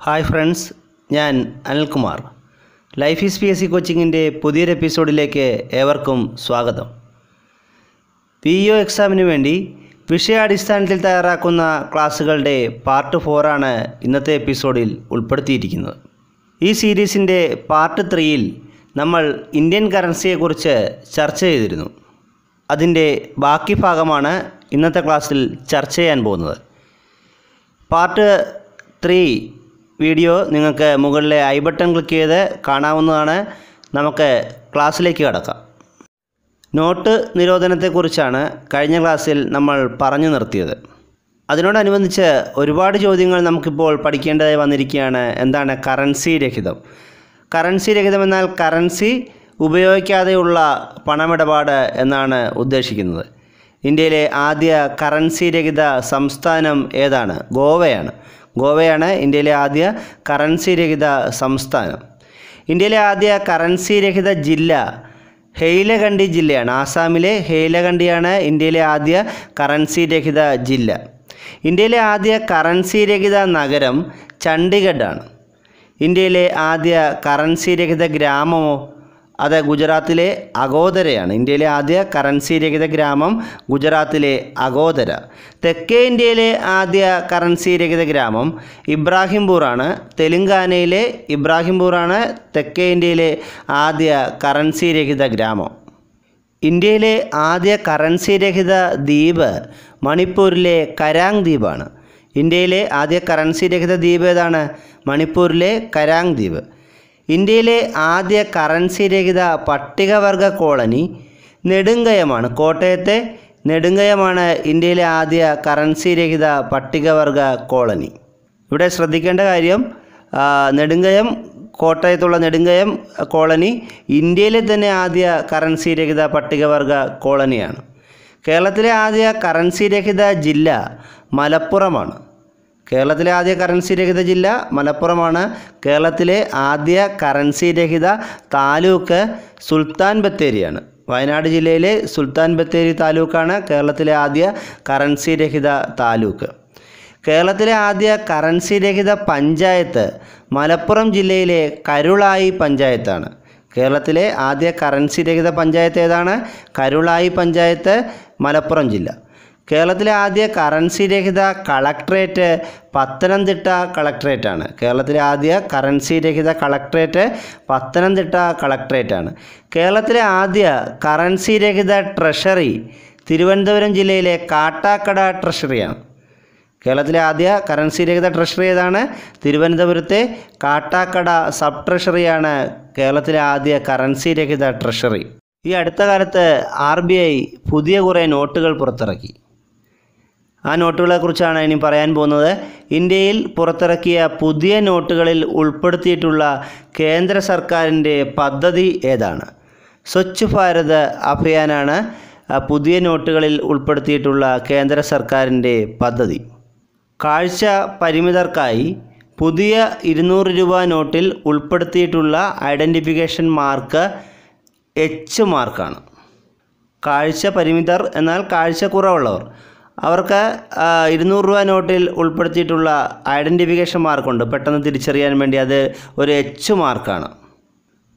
Hi friends, ഞാൻ Anilkumar. Life is PSC കോച്ചിങ്ങിൻ്റെ പുതിയൊരു എപ്പിസോഡിലേക്ക് ഏവർക്കും സ്വാഗതം. PEO എക്സാമിന് വേണ്ടി വിഷയാടിസ്ഥാനത്തിൽ തയ്യാറാക്കുന്ന ക്ലാസ്സുകളുടെ പാർട്ട് 4 ആണ് ഇന്നത്തെ എപ്പിസോഡിൽ ഉൾപ്പെടുത്തിയിരിക്കുന്നത്. ഈ സീരീസിൻ്റെ പാർട്ട് 3ൽ നമ്മൾ ഇന്ത്യൻ കറൻസിയെക്കുറിച്ച് ചർച്ച ചെയ്തിരുന്നു. അതിൻ്റെ ബാക്കി ഭാഗമാണ് ഇന്നത്തെ ക്ലാസ്സിൽ ചർച്ച ചെയ്യാൻ പോകുന്നത്. പാർട്ട് 3 വീഡിയോ നിങ്ങൾക്ക് മുകളിലെ ഐ ബട്ടൺ ക്ലിക്ക് ചെയ്ത് കാണാവുന്നതാണ്. നമുക്ക് ക്ലാസ്സിലേക്ക് കടക്കാം. നോട്ട് നിരോധനത്തെക്കുറിച്ചാണ് കഴിഞ്ഞ ക്ലാസ്സിൽ നമ്മൾ പറഞ്ഞു നിർത്തിയത്. അതിനോടനുബന്ധിച്ച് ഒരുപാട് ചോദ്യങ്ങൾ നമുക്കിപ്പോൾ പഠിക്കേണ്ടതായി വന്നിരിക്കുകയാണ്. എന്താണ് കറൻസി രഹിതം? കറൻസി രഹിതം എന്നാൽ കറൻസി ഉപയോഗിക്കാതെയുള്ള പണമിടപാട് എന്നാണ് ഉദ്ദേശിക്കുന്നത്. ഇന്ത്യയിലെ ആദ്യ കറൻസി രഹിത സംസ്ഥാനം ഏതാണ്? ഗോവയാണ് ഇന്ത്യയിലെ ആദ്യ കറൻസി രഹിത സംസ്ഥാനം. ഇന്ത്യയിലെ ആദ്യ കറൻസി രഹിത ജില്ല ഹെയിലകണ്ടി ജില്ലയാണ്. ആസാമിലെ ഹെയിലകണ്ടിയാണ് ഇന്ത്യയിലെ ആദ്യ കറൻസി രഹിത ജില്ല. ഇന്ത്യയിലെ ആദ്യ കറൻസി രഹിത നഗരം ചണ്ഡീഗഡാണ്. ഇന്ത്യയിലെ ആദ്യ കറൻസി രഹിത ഗ്രാമമോ? അത് ഗുജറാത്തിലെ അഗോദരയാണ്. ഇന്ത്യയിലെ ആദ്യ കറൻസി രഹിത ഗ്രാമം ഗുജറാത്തിലെ അഗോദര. തെക്കേ ഇന്ത്യയിലെ ആദ്യ കറൻസി രഹിത ഗ്രാമം ഇബ്രാഹിംപൂറാണ്. തെലുങ്കാനയിലെ ഇബ്രാഹിംപൂറാണ് തെക്കേ ഇന്ത്യയിലെ ആദ്യ കറൻസി രഹിത ഗ്രാമം. ഇന്ത്യയിലെ ആദ്യ കറൻസി രഹിത ദ്വീപ് മണിപ്പൂരിലെ കരാങ് ദ്വീപാണ്. ഇന്ത്യയിലെ ആദ്യ കറൻസി രഹിത ദ്വീപ് ഏതാണ്? മണിപ്പൂരിലെ കരാങ് ദ്വീപ്. ഇന്ത്യയിലെ ആദ്യ കറൻസി രഹിത പട്ടികവർഗ കോളനി നെടുങ്കയമാണ്. കോട്ടയത്തെ നെടുങ്കയമാണ് ഇന്ത്യയിലെ ആദ്യ കറൻസി രഹിത പട്ടികവർഗ കോളനി. ഇവിടെ ശ്രദ്ധിക്കേണ്ട കാര്യം, നെടുങ്കയം, കോട്ടയത്തുള്ള നെടുങ്കയം കോളനി ഇന്ത്യയിലെ തന്നെ ആദ്യ കറൻസി രഹിത പട്ടികവർഗ കോളനിയാണ്. കേരളത്തിലെ ആദ്യ കറൻസി രഹിത ജില്ല മലപ്പുറമാണ്. കേരളത്തിലെ ആദ്യ കറൻസി രഹിത ജില്ല മലപ്പുറമാണ്. കേരളത്തിലെ ആദ്യ കറൻസി രഹിത താലൂക്ക് സുൽത്താൻ ബത്തേരിയാണ്. വയനാട് ജില്ലയിലെ സുൽത്താൻ ബത്തേരി താലൂക്കാണ് കേരളത്തിലെ ആദ്യ കറൻസി രഹിത താലൂക്ക്. കേരളത്തിലെ ആദ്യ കറൻസി രഹിത പഞ്ചായത്ത് മലപ്പുറം ജില്ലയിലെ കരുളായി പഞ്ചായത്താണ്. കേരളത്തിലെ ആദ്യ കറൻസി രഹിത പഞ്ചായത്ത് ഏതാണ്? കരുളായി പഞ്ചായത്ത്, മലപ്പുറം ജില്ല. കേരളത്തിലെ ആദ്യ കറൻസി രഹിത കളക്ട്രേറ്റ് പത്തനംതിട്ട കളക്ട്രേറ്റാണ്. കേരളത്തിലെ ആദ്യ കറൻസി രഹിത കളക്ട്രേറ്റ് പത്തനംതിട്ട കളക്ട്രേറ്റാണ്. കേരളത്തിലെ ആദ്യ കറൻസി രഹിത ട്രഷറി തിരുവനന്തപുരം ജില്ലയിലെ കാട്ടാക്കട ട്രഷറിയാണ്. കേരളത്തിലെ ആദ്യ കറൻസി രഹിത ട്രഷറി ഏതാണ്? തിരുവനന്തപുരത്തെ കാട്ടാക്കട സബ് ട്രഷറിയാണ് കേരളത്തിലെ ആദ്യ കറൻസി രഹിത ട്രഷറി. ഈ അടുത്ത കാലത്ത് RBI പുതിയ കുറേ നോട്ടുകൾ പുറത്തിറക്കി. ആ നോട്ടുകളെക്കുറിച്ചാണ് ഇനി പറയാൻ പോകുന്നത്. ഇന്ത്യയിൽ പുറത്തിറക്കിയ പുതിയ നോട്ടുകളിൽ ഉൾപ്പെടുത്തിയിട്ടുള്ള കേന്ദ്ര സർക്കാരിൻ്റെ പദ്ധതി ഏതാണ്? സ്വച്ഛ് ഭാരത് അഭിയാനാണ് പുതിയ നോട്ടുകളിൽ ഉൾപ്പെടുത്തിയിട്ടുള്ള കേന്ദ്ര സർക്കാരിൻ്റെ പദ്ധതി. കാഴ്ച പരിമിതർക്കായി പുതിയ 200 രൂപ നോട്ടിൽ ഉൾപ്പെടുത്തിയിട്ടുള്ള ഐഡൻറ്റിഫിക്കേഷൻ മാർക്ക് H മാർക്കാണ്. കാഴ്ച പരിമിതർ എന്നാൽ കാഴ്ച കുറവുള്ളവർ, അവർക്ക് 200 രൂപ നോട്ടിൽ ഉൾപ്പെടുത്തിയിട്ടുള്ള ഐഡൻറ്റിഫിക്കേഷൻ മാർക്കുണ്ട്, പെട്ടെന്ന് തിരിച്ചറിയാൻ വേണ്ടി. അത് ഒരു H മാർക്കാണ്.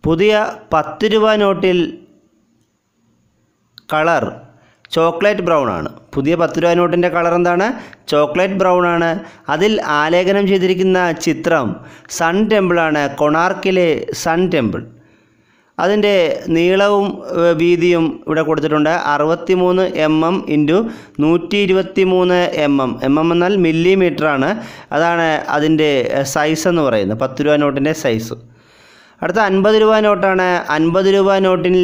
പുതിയ 10 രൂപ നോട്ടിൽ കളർ ചോക്ലേറ്റ് ബ്രൗൺ ആണ്. പുതിയ 10 രൂപ നോട്ടിൻ്റെ കളർ എന്താണ്? ചോക്ലേറ്റ് ബ്രൗൺ ആണ്. അതിൽ ആലേഖനം ചെയ്തിരിക്കുന്ന ചിത്രം സൺ ടെമ്പിളാണ്, കൊണാർക്കിലെ സൺ ടെമ്പിൾ. അതിൻ്റെ നീളവും വീതിയും ഇവിടെ കൊടുത്തിട്ടുണ്ട്. 63 mm × 123 mm. എന്നാൽ മില്ലിമീറ്ററാണ്. അതാണ് അതിൻ്റെ സൈസ് എന്ന് പറയുന്നത്, 10 രൂപ നോട്ടിൻ്റെ സൈസ്. അടുത്ത 50 രൂപ നോട്ടാണ്. 50 രൂപ നോട്ടിൽ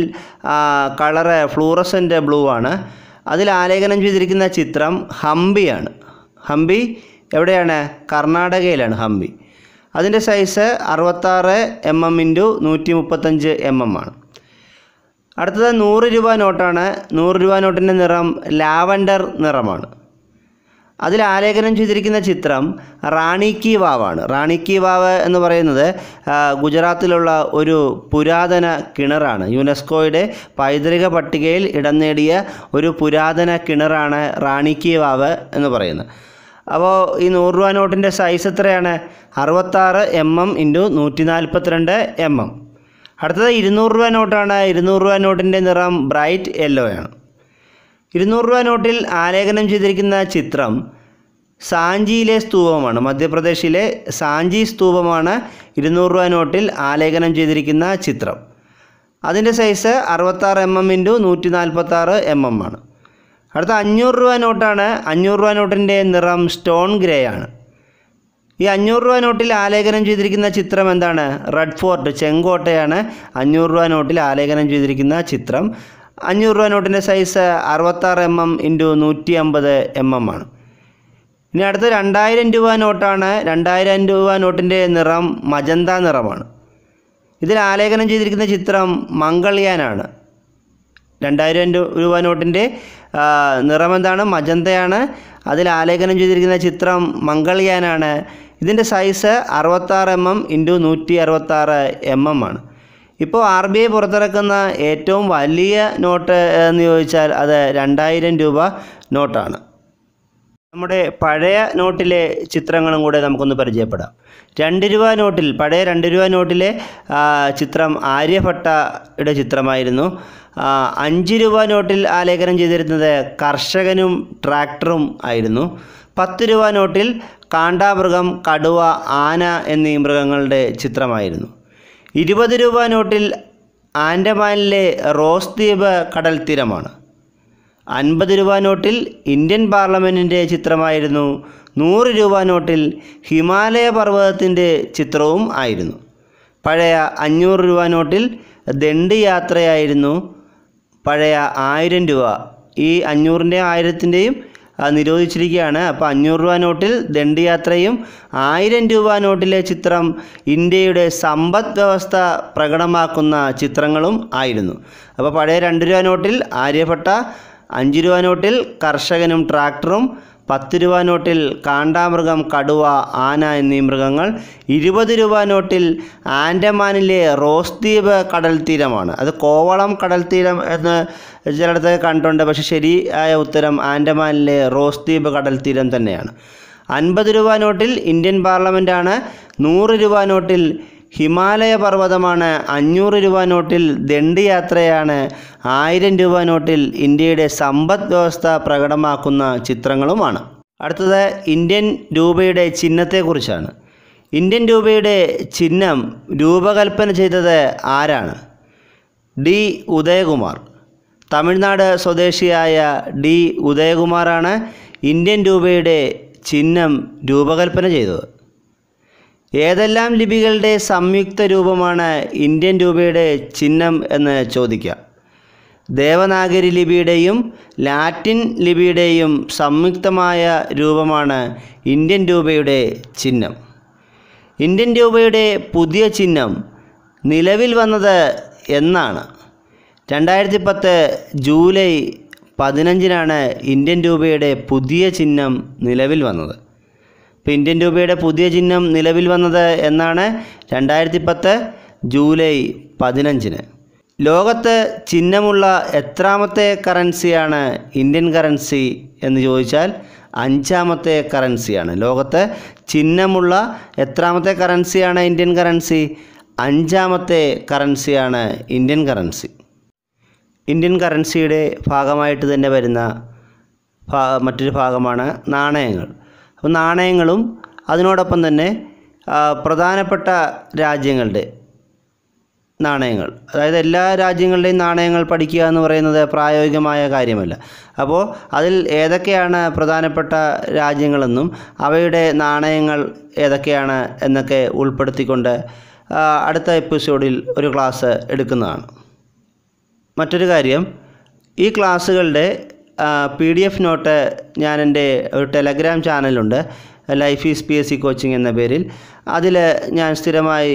കളറ് ഫ്ലൂറസെൻ്റ് ബ്ലൂ ആണ്. അതിൽ ആലേഖനം ചെയ്തിരിക്കുന്ന ചിത്രം ഹംപിയാണ്. ഹംപി എവിടെയാണ്? കർണാടകയിലാണ് ഹംപി. അതിൻ്റെ സൈസ് 66 mm × 135 mm ആണ്. അടുത്തത് 100 രൂപ നോട്ടാണ്. 100 രൂപ നോട്ടിൻ്റെ നിറം ലാവൻഡർ നിറമാണ്. അതിൽ ആലേഖനം ചെയ്തിരിക്കുന്ന ചിത്രം റാണി കി വാവാണ്. റാണി കി വാവ് എന്ന് പറയുന്നത് ഗുജറാത്തിലുള്ള ഒരു പുരാതന കിണറാണ്. യുനെസ്കോയുടെ പൈതൃക പട്ടികയിൽ ഇടം നേടിയ ഒരു പുരാതന കിണറാണ് റാണി കി വാവ് എന്ന് പറയുന്നത്. അപ്പോൾ ഈ 100 രൂപ നോട്ടിൻ്റെ സൈസ് എത്രയാണ്? 66 mm ഇൻറ്റു 142 mm. അടുത്തത് 200 രൂപ നോട്ടാണ്. 200 രൂപ നോട്ടിൻ്റെ നിറം ബ്രൈറ്റ് യെല്ലോ ആണ്. 200 രൂപ നോട്ടിൽ ആലേഖനം ചെയ്തിരിക്കുന്ന ചിത്രം സാഞ്ചിയിലെ സ്തൂപമാണ്. മധ്യപ്രദേശിലെ സാഞ്ചി സ്തൂപമാണ് 200 രൂപ നോട്ടിൽ ആലേഖനം ചെയ്തിരിക്കുന്ന ചിത്രം. അതിൻ്റെ സൈസ് 66 mm ഇൻറ്റു 146 mm ആണ്. അടുത്ത 500 രൂപ നോട്ടാണ്. 500 രൂപ നോട്ടിൻ്റെ നിറം സ്റ്റോൺ ഗ്രേ ആണ്. ഈ 500 രൂപ നോട്ടിൽ ആലേഖനം ചെയ്തിരിക്കുന്ന ചിത്രം എന്താണ്? റെഡ് ഫോർട്ട്, ചെങ്കോട്ടയാണ് 500 രൂപ നോട്ടിൽ ആലേഖനം ചെയ്തിരിക്കുന്ന ചിത്രം. 500 രൂപ നോട്ടിൻ്റെ സൈസ് 66 mm ഇൻറ്റു 150 mm ആണ്. ഇനി അടുത്ത 2000 രൂപ നോട്ടാണ്. 2000 രൂപ നോട്ടിൻ്റെ നിറം മജന്ത നിറമാണ്. ഇതിൽ ആലേഖനം ചെയ്തിരിക്കുന്ന ചിത്രം മംഗൾയാനാണ്. 2000 രൂപ നോട്ടിൻ്റെ നിറം എന്താണ്? മജന്തയാണ്. അതിൽ ആലേഖനം ചെയ്തിരിക്കുന്ന ചിത്രം മംഗൾയാനാണ്. ഇതിൻ്റെ സൈസ് 66 mm ഇൻറ്റു 166 mm ആണ്. ഇപ്പോൾ RBI പുറത്തിറക്കുന്ന ഏറ്റവും വലിയ നോട്ട് എന്ന് ചോദിച്ചാൽ അത് 2000 രൂപ നോട്ടാണ്. നമ്മുടെ പഴയ നോട്ടിലെ ചിത്രങ്ങളും കൂടെ നമുക്കൊന്ന് പരിചയപ്പെടാം. 2 രൂപ നോട്ടിൽ, പഴയ 2 രൂപ നോട്ടിലെ ചിത്രം ആര്യഭട്ടയുടെ ചിത്രമായിരുന്നു. 5 രൂപ നോട്ടിൽ ആലേഖനം ചെയ്തിരുന്നത് കർഷകനും ട്രാക്ടറും ആയിരുന്നു. 10 രൂപ നോട്ടിൽ കാണ്ടാമൃഗം, കടുവ, ആന എന്നീ മൃഗങ്ങളുടെ ചിത്രമായിരുന്നു. 20 രൂപ നോട്ടിൽ ആൻഡമാനിലെ റോസ് ദ്വീപ് കടൽ തീരമാണ്. 50 രൂപ നോട്ടിൽ ഇന്ത്യൻ പാർലമെൻറ്റിൻ്റെ ചിത്രമായിരുന്നു. 100 രൂപ നോട്ടിൽ ഹിമാലയ പർവ്വതത്തിൻ്റെ ചിത്രവും ആയിരുന്നു. പഴയ 500 രൂപ നോട്ടിൽ ദണ്ഡി യാത്രയായിരുന്നു. പഴയ 1000 രൂപ, ഈ 500ൻ്റെയും 1000ൻ്റെയും നിരോധിച്ചിരിക്കുകയാണ്. അപ്പോൾ 500 രൂപ നോട്ടിൽ ദണ്ഡി യാത്രയും 1000 രൂപ നോട്ടിലെ ചിത്രം ഇന്ത്യയുടെ സമ്പദ് വ്യവസ്ഥ പ്രകടമാക്കുന്ന ചിത്രങ്ങളും ആയിരുന്നു. അപ്പോൾ പഴയ 2 രൂപ നോട്ടിൽ ആര്യഭട്ട, 5 രൂപ നോട്ടിൽ കർഷകനും ട്രാക്ടറും, 10 രൂപ നോട്ടിൽ കാണ്ടാമൃഗം, കടുവ, ആന എന്നീ മൃഗങ്ങൾ, 20 രൂപ നോട്ടിൽ ആൻഡമാനിലെ റോസ് ദ്വീപ് കടൽ തീരമാണ്. അത് കോവളം കടൽ തീരം എന്ന് ചിലയിടത്ത് കണ്ടിട്ടുണ്ട്, പക്ഷേ ശരിയായ ഉത്തരം ആൻഡമാനിലെ റോസ് ദ്വീപ് കടൽ തീരം തന്നെയാണ്. 50 രൂപ നോട്ടിൽ ഇന്ത്യൻ പാർലമെൻറ്റാണ്. 100 രൂപ നോട്ടിൽ ഹിമാലയ പർവ്വതമാണ്. 500 രൂപ നോട്ടിൽ ദണ്ഡി യാത്രയാണ്. 1000 രൂപ നോട്ടിൽ ഇന്ത്യയുടെ സമ്പദ് വ്യവസ്ഥ പ്രകടമാക്കുന്ന ചിത്രങ്ങളുമാണ്. അടുത്തത് ഇന്ത്യൻ രൂപയുടെ ചിഹ്നത്തെക്കുറിച്ചാണ്. ഇന്ത്യൻ രൂപയുടെ ചിഹ്നം രൂപകൽപ്പന ചെയ്തത് ആരാണ്? D. ഉദയകുമാർ. തമിഴ്നാട് സ്വദേശിയായ D. ഉദയകുമാറാണ് ഇന്ത്യൻ രൂപയുടെ ചിഹ്നം രൂപകൽപ്പന ചെയ്തത്. ഏതെല്ലാം ലിപികളുടെ സംയുക്ത രൂപമാണ് ഇന്ത്യൻ രൂപയുടെ ചിഹ്നം എന്ന് ചോദിക്കാം. ദേവനാഗരി ലിപിയുടെയും ലാറ്റിൻ ലിപിയുടെയും സംയുക്തമായ രൂപമാണ് ഇന്ത്യൻ രൂപയുടെ ചിഹ്നം. ഇന്ത്യൻ രൂപയുടെ പുതിയ ചിഹ്നം നിലവിൽ വന്നത് എന്നാണ്? 2010 ജൂലൈ 15-നാണ് ഇന്ത്യൻ രൂപയുടെ പുതിയ ചിഹ്നം നിലവിൽ വന്നത്. ഇപ്പോൾ ഇന്ത്യൻ രൂപയുടെ പുതിയ ചിഹ്നം നിലവിൽ വന്നത് എന്നാണ്? 2010 ജൂലൈ 15-ന്. ലോകത്ത് ചിഹ്നമുള്ള എത്രാമത്തെ കറൻസിയാണ് ഇന്ത്യൻ കറൻസി എന്ന് ചോദിച്ചാൽ 5ാമത്തെ കറൻസിയാണ്. ലോകത്ത് ചിഹ്നമുള്ള എത്രാമത്തെ കറൻസിയാണ് ഇന്ത്യൻ കറൻസി? 5ാമത്തെ കറൻസിയാണ് ഇന്ത്യൻ കറൻസി. ഇന്ത്യൻ കറൻസിയുടെ ഭാഗമായിട്ട് തന്നെ വരുന്ന മറ്റൊരു ഭാഗമാണ് നാണയങ്ങൾ. അപ്പോൾ നാണയങ്ങളും അതിനോടൊപ്പം തന്നെ പ്രധാനപ്പെട്ട രാജ്യങ്ങളുടെ നാണയങ്ങൾ, അതായത് എല്ലാ രാജ്യങ്ങളുടെയും നാണയങ്ങൾ പഠിക്കുക എന്ന് പറയുന്നത് പ്രായോഗികമായ കാര്യമല്ല. അപ്പോൾ അതിൽ ഏതൊക്കെയാണ് പ്രധാനപ്പെട്ട രാജ്യങ്ങളെന്നും അവയുടെ നാണയങ്ങൾ ഏതൊക്കെയാണ് എന്നൊക്കെ ഉൾപ്പെടുത്തിക്കൊണ്ട് അടുത്ത എപ്പിസോഡിൽ ഒരു ക്ലാസ് എടുക്കുന്നതാണ്. മറ്റൊരു കാര്യം, ഈ ക്ലാസ്സുകളുടെ PDF നോട്ട് ഞാൻ എൻ്റെ ഒരു ടെലഗ്രാം ചാനലുണ്ട്, ലൈഫ് ഈസ് PSC കോച്ചിങ് എന്ന പേരിൽ. അതിൽ ഞാൻ സ്ഥിരമായി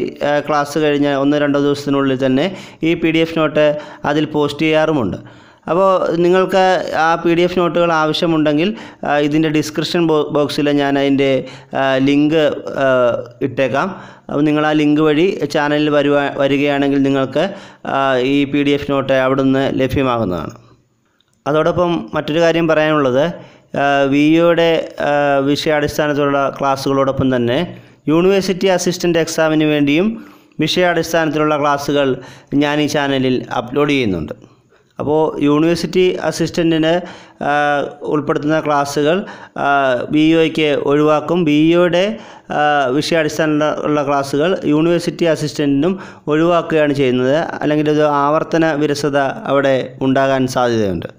ക്ലാസ് കഴിഞ്ഞ് 1-2 ദിവസത്തിനുള്ളിൽ തന്നെ ഈ PDF നോട്ട് അതിൽ പോസ്റ്റ് ചെയ്യാറുമുണ്ട്. അപ്പോൾ നിങ്ങൾക്ക് ആ PDF നോട്ടുകൾ ആവശ്യമുണ്ടെങ്കിൽ ഇതിൻ്റെ ഡിസ്ക്രിപ്ഷൻ ബോക്സിൽ ഞാൻ അതിൻ്റെ ലിങ്ക് ഇട്ടേക്കാം. അപ്പോൾ നിങ്ങൾ ആ ലിങ്ക് വഴി ചാനലിൽ വരികയാണെങ്കിൽ നിങ്ങൾക്ക് ഈ PDF നോട്ട് അവിടെ നിന്ന് ലഭ്യമാകുന്നതാണ്. അതോടൊപ്പം മറ്റൊരു കാര്യം പറയാനുള്ളത്, VEOയുടെ വിഷയാടിസ്ഥാനത്തിലുള്ള ക്ലാസ്സുകളോടൊപ്പം തന്നെ യൂണിവേഴ്സിറ്റി അസിസ്റ്റൻ്റ് എക്സാമിന് വേണ്ടിയും വിഷയാടിസ്ഥാനത്തിലുള്ള ക്ലാസ്സുകൾ ഞാൻ ഈ ചാനലിൽ അപ്ലോഡ് ചെയ്യുന്നുണ്ട്. അപ്പോൾ യൂണിവേഴ്സിറ്റി അസിസ്റ്റൻറ്റിന് ഉൾപ്പെടുത്തുന്ന ക്ലാസ്സുകൾ VEOയ്ക്ക് ഒഴിവാക്കും. VEOയുടെ വിഷയാടിസ്ഥാനമുള്ള ക്ലാസ്സുകൾ യൂണിവേഴ്സിറ്റി അസിസ്റ്റൻറ്റിനും ഒഴിവാക്കുകയാണ് ചെയ്യുന്നത്. അല്ലെങ്കിൽ ഒരു ആവർത്തന വിരസത അവിടെ ഉണ്ടാകാൻ സാധ്യതയുണ്ട്.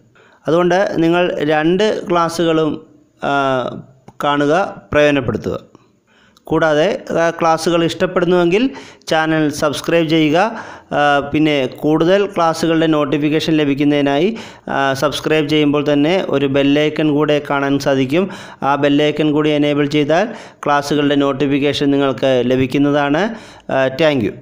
അതുകൊണ്ട് നിങ്ങൾ 2 ക്ലാസ്സുകളും കാണുക, പ്രയോജനപ്പെടുത്തുക. കൂടാതെ ക്ലാസ്സുകൾ ഇഷ്ടപ്പെടുന്നുവെങ്കിൽ ചാനൽ സബ്സ്ക്രൈബ് ചെയ്യുക. പിന്നെ കൂടുതൽ ക്ലാസ്സുകളുടെ നോട്ടിഫിക്കേഷൻ ലഭിക്കുന്നതിനായി സബ്സ്ക്രൈബ് ചെയ്യുമ്പോൾ തന്നെ ഒരു ബെല്ലൈക്കൺ കൂടെ കാണാൻ സാധിക്കും. ആ ബെല്ലൈക്കൺ കൂടി എനേബിൾ ചെയ്താൽ ക്ലാസ്സുകളുടെ നോട്ടിഫിക്കേഷൻ നിങ്ങൾക്ക് ലഭിക്കുന്നതാണ്. Thank you.